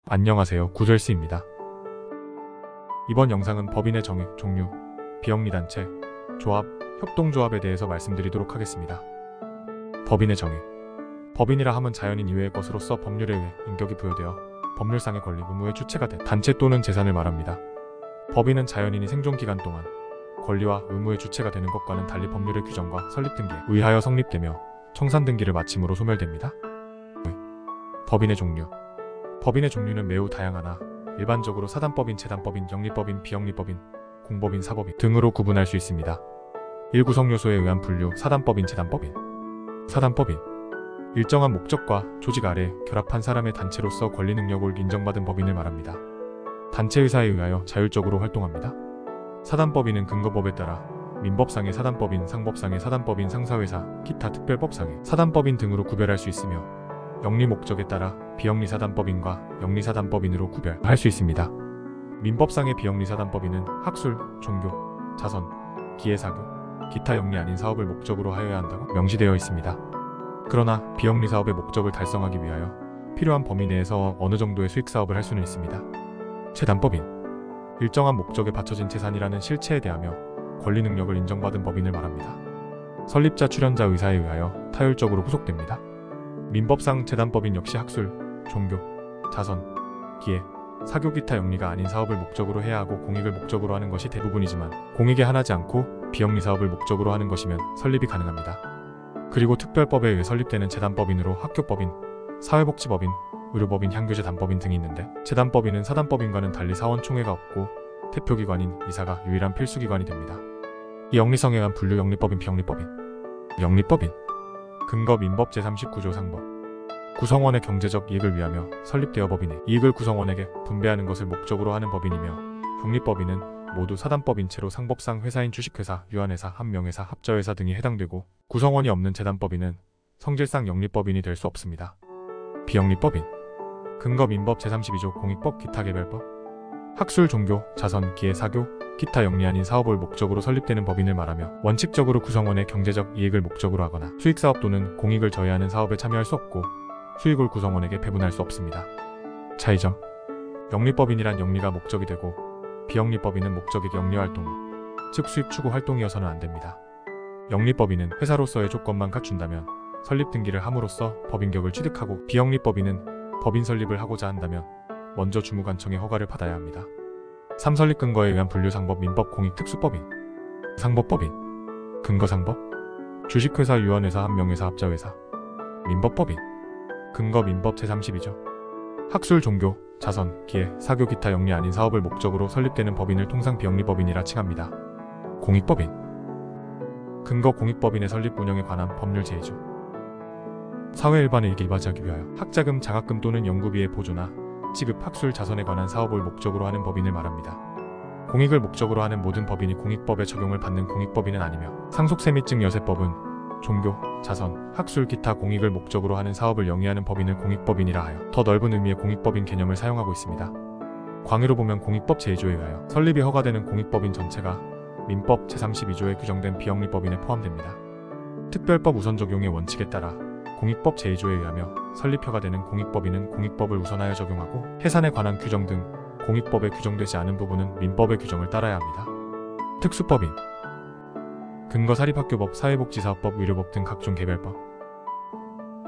안녕하세요, 구절스입니다. 이번 영상은 법인의 정의, 종류, 비영리단체, 조합, 협동조합에 대해서 말씀드리도록 하겠습니다. 법인의 정의. 법인이라 함은 자연인 이외의 것으로서 법률에 의해 인격이 부여되어 법률상의 권리, 의무의 주체가 된 단체 또는 재산을 말합니다. 법인은 자연인이 생존기간 동안 권리와 의무의 주체가 되는 것과는 달리 법률의 규정과 설립등기에 의하여 성립되며 청산등기를 마침으로 소멸됩니다. 법인의 종류. 법인의 종류는 매우 다양하나 일반적으로 사단법인, 재단법인, 영리법인, 비영리법인, 공법인, 사법인 등으로 구분할 수 있습니다. 1구성 요소에 의한 분류. 사단법인, 재단법인. 사단법인. 일정한 목적과 조직 아래 결합한 사람의 단체로서 권리 능력을 인정받은 법인을 말합니다. 단체 의사에 의하여 자율적으로 활동합니다. 사단법인은 근거법에 따라 민법상의 사단법인, 상법상의 사단법인, 상사회사, 기타 특별법상의 사단법인 등으로 구별할 수 있으며 영리 목적에 따라 비영리 사단법인과 영리 사단법인으로 구별할 수 있습니다. 민법상의 비영리 사단법인은 학술, 종교, 자선, 기회사교, 기타 영리 아닌 사업을 목적으로 하여야 한다고 명시되어 있습니다. 그러나 비영리 사업의 목적을 달성하기 위하여 필요한 범위 내에서 어느 정도의 수익 사업을 할 수는 있습니다. 재단법인. 일정한 목적에 바쳐진 재산이라는 실체에 대하며 권리 능력을 인정받은 법인을 말합니다. 설립자, 출연자 의사에 의하여 타율적으로 후속됩니다. 민법상 재단법인 역시 학술, 종교, 자선, 기회, 사교 기타 영리가 아닌 사업을 목적으로 해야 하고 공익을 목적으로 하는 것이 대부분이지만 공익에 한하지 않고 비영리 사업을 목적으로 하는 것이면 설립이 가능합니다. 그리고 특별법에 의해 설립되는 재단법인으로 학교법인, 사회복지법인, 의료법인, 향교재단법인 등이 있는데 재단법인은 사단법인과는 달리 사원총회가 없고 대표기관인 이사가 유일한 필수기관이 됩니다. 이 영리성에 의한 분류. 영리법인, 비영리법인. 영리법인. 근거 민법 제39조 상법. 구성원의 경제적 이익을 위하며 설립되어 법인의 이익을 구성원에게 분배하는 것을 목적으로 하는 법인이며 영리법인은 모두 사단법인체로 상법상 회사인 주식회사, 유한회사, 한명회사, 합자회사 등이 해당되고 구성원이 없는 재단법인은 성질상 영리법인이 될 수 없습니다. 비영리법인. 근거 민법 제32조 공익법, 기타개별법. 학술, 종교, 자선, 기회, 사교, 기타 영리 아닌 사업을 목적으로 설립되는 법인을 말하며 원칙적으로 구성원의 경제적 이익을 목적으로 하거나 수익사업 또는 공익을 저해하는 사업에 참여할 수 없고 수익을 구성원에게 배분할 수 없습니다. 차이점. 영리법인이란 영리가 목적이 되고 비영리법인은 목적이 영리활동, 즉 수익 추구 활동이어서는 안됩니다. 영리법인은 회사로서의 조건만 갖춘다면 설립등기를 함으로써 법인격을 취득하고 비영리법인은 법인 설립을 하고자 한다면 먼저 주무관청의 허가를 받아야 합니다. 3. 설립 근거에 의한 분류. 상법, 민법, 공익, 특수법인. 상법법인. 근거 상법. 주식회사, 유한회사, 한명회사, 합자회사. 민법법인. 근거 민법 제32조. 학술, 종교, 자선, 기회, 사교, 기타 영리 아닌 사업을 목적으로 설립되는 법인을 통상 비영리법인이라 칭합니다. 공익법인. 근거 공익법인의 설립 운영에 관한 법률 제의조. 사회 일반의 이익을 일바지하기 위하여 학자금, 장학금 또는 연구비의 보조나 지급, 학술, 자선에 관한 사업을 목적으로 하는 법인을 말합니다. 공익을 목적으로 하는 모든 법인이 공익법에 적용을 받는 공익법인은 아니며 상속세 및 증여세법은 종교, 자선, 학술, 기타 공익을 목적으로 하는 사업을 영위하는 법인을 공익법인이라 하여 더 넓은 의미의 공익법인 개념을 사용하고 있습니다. 광의로 보면 공익법 제2조에 의하여 설립이 허가되는 공익법인 전체가 민법 제32조에 규정된 비영리법인에 포함됩니다. 특별법 우선 적용의 원칙에 따라 공익법 제2조에 의하며 설립 허가되는 공익법인은 공익법을 우선하여 적용하고 해산에 관한 규정 등 공익법에 규정되지 않은 부분은 민법의 규정을 따라야 합니다. 특수법인. 근거 사립학교법, 사회복지사업법, 의료법 등 각종 개별법.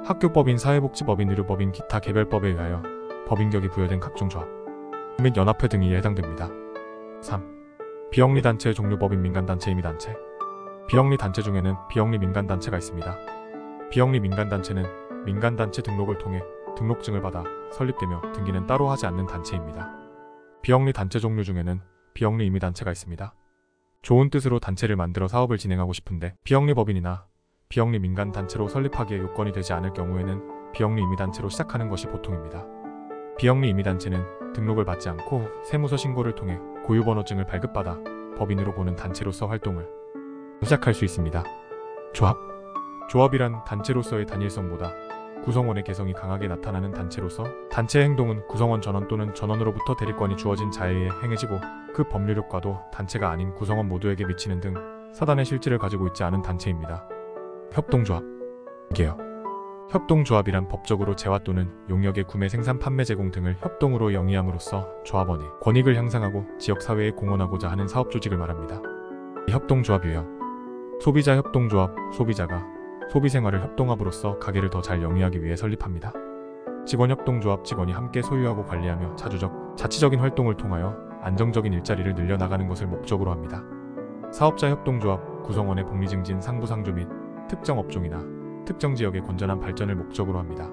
학교법인, 사회복지법인, 의료법인, 기타 개별법에 의하여 법인격이 부여된 각종 조합 및 연합회 등이 해당됩니다. 3. 비영리단체 종류법인. 민간단체, 임의단체. 비영리단체 중에는 비영리 민간단체가 있습니다. 비영리 민간단체는 민간단체 등록을 통해 등록증을 받아 설립되며 등기는 따로 하지 않는 단체입니다. 비영리 단체 종류 중에는 비영리 임의단체가 있습니다. 좋은 뜻으로 단체를 만들어 사업을 진행하고 싶은데 비영리 법인이나 비영리 민간단체로 설립하기에 요건이 되지 않을 경우에는 비영리 임의단체로 시작하는 것이 보통입니다. 비영리 임의단체는 등록을 받지 않고 세무서 신고를 통해 고유번호증을 발급받아 법인으로 보는 단체로서 활동을 시작할 수 있습니다. 조합. 조합이란 단체로서의 단일성보다 구성원의 개성이 강하게 나타나는 단체로서 단체의 행동은 구성원 전원 또는 전원으로부터 대리권이 주어진 자에 의해 행해지고 그 법률 효과도 단체가 아닌 구성원 모두에게 미치는 등 사단의 실질을 가지고 있지 않은 단체입니다. 협동조합. 개요. 협동조합이란 법적으로 재화 또는 용역의 구매, 생산, 판매, 제공 등을 협동으로 영위함으로써 조합원의 권익을 향상하고 지역사회에 공헌하고자 하는 사업조직을 말합니다. 협동조합 유형. 소비자 협동조합. 소비자가 소비생활을 협동함으로써 가게를 더 잘 영위하기 위해 설립합니다. 직원협동조합. 직원이 함께 소유하고 관리하며 자치적인 활동을 통하여 안정적인 일자리를 늘려나가는 것을 목적으로 합니다. 사업자협동조합. 구성원의 복리 증진, 상부상조 및 특정 업종이나 특정 지역의 건전한 발전을 목적으로 합니다.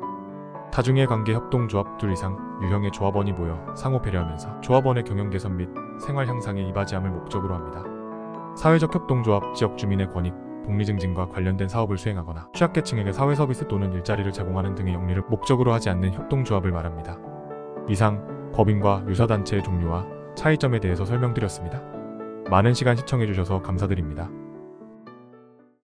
다중이해관계 협동조합. 둘 이상 유형의 조합원이 모여 상호 배려하면서 조합원의 경영 개선 및 생활 향상에 이바지함을 목적으로 합니다. 사회적 협동조합. 지역 주민의 권익, 복리 증진과 관련된 사업을 수행하거나 취약계층에게 사회 서비스 또는 일자리를 제공하는 등의 영리를 목적으로 하지 않는 협동조합을 말합니다. 이상 법인과 유사단체의 종류와 차이점에 대해서 설명드렸습니다. 많은 시간 시청해주셔서 감사드립니다.